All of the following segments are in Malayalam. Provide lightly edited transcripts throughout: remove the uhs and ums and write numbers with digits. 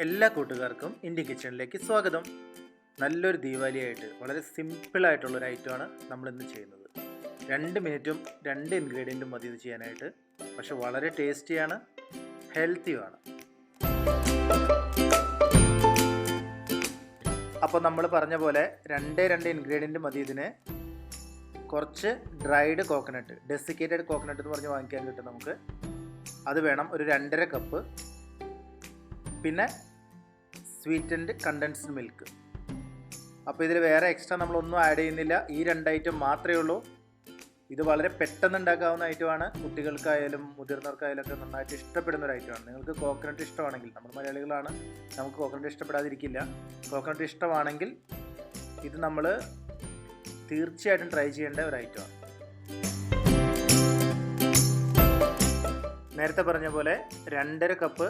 എല്ലാ കൂട്ടുകാർക്കും ഇന്ത്യൻ കിച്ചണിലേക്ക് സ്വാഗതം. നല്ലൊരു ദീപാവലി ആയിട്ട് വളരെ സിമ്പിളായിട്ടുള്ളൊരു ഐറ്റമാണ് നമ്മളിന്ന് ചെയ്യുന്നത്. 2 മിനിറ്റും 2 ഇൻഗ്രീഡിയൻറ്റും മതി ഇത് ചെയ്യാനായിട്ട്. പക്ഷെ വളരെ ടേസ്റ്റിയാണ്, ഹെൽത്തിയുമാണ്. അപ്പോൾ നമ്മൾ പറഞ്ഞ പോലെ 2 ഇൻഗ്രീഡിയൻറ്റ് മതി ഇതിന്. കുറച്ച് ഡ്രൈഡ് കോക്കനട്ട്, ഡെസിക്കേറ്റഡ് കോക്കനട്ട് എന്ന് പറഞ്ഞ് വാങ്ങിക്കാൻ കിട്ടും നമുക്ക്. അത് വേണം, ഒരു 2.5 കപ്പ്. പിന്നെ സ്വീറ്റൻഡ് കണ്ടൻസ്ഡ് മിൽക്ക്. അപ്പോൾ ഇതിൽ വേറെ എക്സ്ട്രാ നമ്മളൊന്നും ആഡ് ചെയ്യുന്നില്ല. ഈ 2 ഐറ്റം മാത്രമേ ഉള്ളൂ. ഇത് വളരെ പെട്ടെന്ന് ഉണ്ടാക്കാവുന്ന ഐറ്റമാണ്. കുട്ടികൾക്കായാലും മുതിർന്നവർക്കായാലും ഒക്കെ നന്നായിട്ട് ഇഷ്ടപ്പെടുന്ന ഒരു ഐറ്റമാണ്. നിങ്ങൾക്ക് കോക്കനട്ട് ഇഷ്ടമാണെങ്കിൽ, നമ്മൾ മലയാളികളാണ്, നമുക്ക് കോക്കനട്ട് ഇഷ്ടപ്പെടാതിരിക്കില്ല. കോക്കനട്ട് ഇഷ്ടമാണെങ്കിൽ ഇത് നമ്മൾ തീർച്ചയായിട്ടും ട്രൈ ചെയ്യേണ്ട ഒരു ഐറ്റമാണ്. നേരത്തെ പറഞ്ഞ പോലെ 2.5 കപ്പ്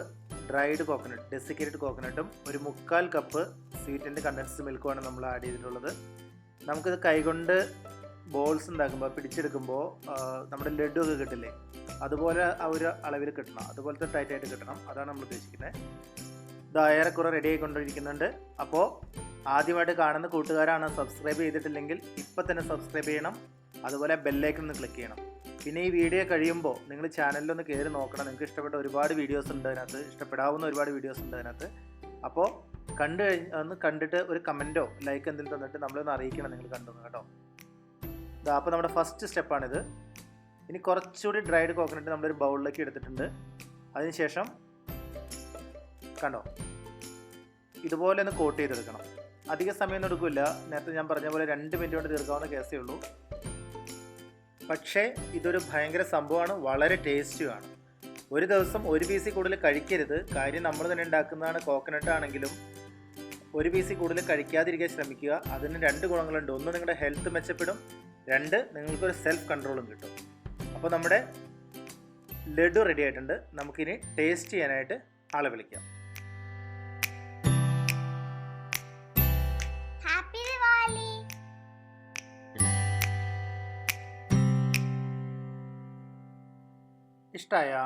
ഡ്രൈഡ് കോക്കനട്ട്, ഡെസിക്കേറ്റഡ് കോക്കനട്ടും 1/4 കപ്പ് സ്വീറ്റൻഡ് കണ്ടൻസ്ഡ് മിൽക്കുമാണ് നമ്മൾ ആഡ് ചെയ്തിട്ടുള്ളത്. നമുക്കിത് കൈകൊണ്ട് ബോൾസ് ഉണ്ടാക്കുമ്പോൾ, പിടിച്ചെടുക്കുമ്പോൾ നമ്മുടെ ലഡു ഒക്കെ കിട്ടില്ലേ, അതുപോലെ ആ ഒരു അളവിൽ കിട്ടണം, അതുപോലത്തെ ടൈറ്റായിട്ട് കിട്ടണം. അതാണ് നമ്മൾ ഉദ്ദേശിക്കുന്നത്. ഇത് ഏറെക്കുറെ റെഡി ആയിക്കൊണ്ടിരിക്കുന്നുണ്ട്. അപ്പോൾ ആദ്യമായിട്ട് കാണുന്ന കൂട്ടുകാരാണ് സബ്സ്ക്രൈബ് ചെയ്തിട്ടില്ലെങ്കിൽ ഇപ്പം തന്നെ സബ്സ്ക്രൈബ് ചെയ്യണം. അതുപോലെ ബെല്ലൈക്കൺ ഒന്ന് ക്ലിക്ക് ചെയ്യണം. പിന്നെ ഈ വീഡിയോ കഴിയുമ്പോൾ നിങ്ങൾ ചാനലിലൊന്ന് കയറി നോക്കണം. നിങ്ങൾക്ക് ഇഷ്ടപ്പെട്ട ഒരുപാട് വീഡിയോസ് ഉണ്ട് അതിനകത്ത്, ഇഷ്ടപ്പെടാവുന്ന ഒരുപാട് വീഡിയോസ് ഉണ്ട് അതിനകത്ത്. അപ്പോൾ ഒന്ന് കണ്ടിട്ട് ഒരു കമൻറ്റോ ലൈക്ക് എന്തെങ്കിലും തന്നിട്ട് നമ്മളൊന്ന് അറിയിക്കണം നിങ്ങൾ കണ്ടെന്ന് കേട്ടോ. അപ്പോൾ നമ്മുടെ ഫസ്റ്റ് സ്റ്റെപ്പാണിത്. ഇനി കുറച്ചുകൂടി ഡ്രൈഡ് കോക്കനട്ട് നമ്മളൊരു ബൗളിലേക്ക് എടുത്തിട്ടുണ്ട്. അതിനുശേഷം കണ്ടോ, ഇതുപോലെ ഒന്ന് കോട്ട് ചെയ്തെടുക്കണം. അധിക സമയമൊന്നും എടുക്കില്ല. നേരത്തെ ഞാൻ പറഞ്ഞ പോലെ 2 മിനിറ്റ് കൊണ്ട് തീർക്കാവുന്ന കേസേ ഉള്ളൂ. പക്ഷേ ഇതൊരു ഭയങ്കര സംഭവമാണ്, വളരെ ടേസ്റ്റിയുമാണ്. ഒരു ദിവസം 1 പീസിൽ കൂടുതൽ കഴിക്കരുത്. കാര്യം നമ്മൾ തന്നെ ഉണ്ടാക്കുന്നതാണ്. കോക്കനട്ട് ആണെങ്കിലും 1 പീസിൽ കൂടുതൽ കഴിക്കാതിരിക്കാൻ ശ്രമിക്കുക. അതിന് 2 ഗുണങ്ങളുണ്ട്. ഒന്ന്, നിങ്ങളുടെ ഹെൽത്ത് മെച്ചപ്പെടും. 2, നിങ്ങൾക്കൊരു സെൽഫ് കൺട്രോളും കിട്ടും. അപ്പോൾ നമ്മുടെ ലഡു റെഡി ആയിട്ടുണ്ട്. നമുക്കിനി ടേസ്റ്റ് ചെയ്യാനായിട്ട് ആളെ വിളിക്കാം. ഇഷ്ടമായോ?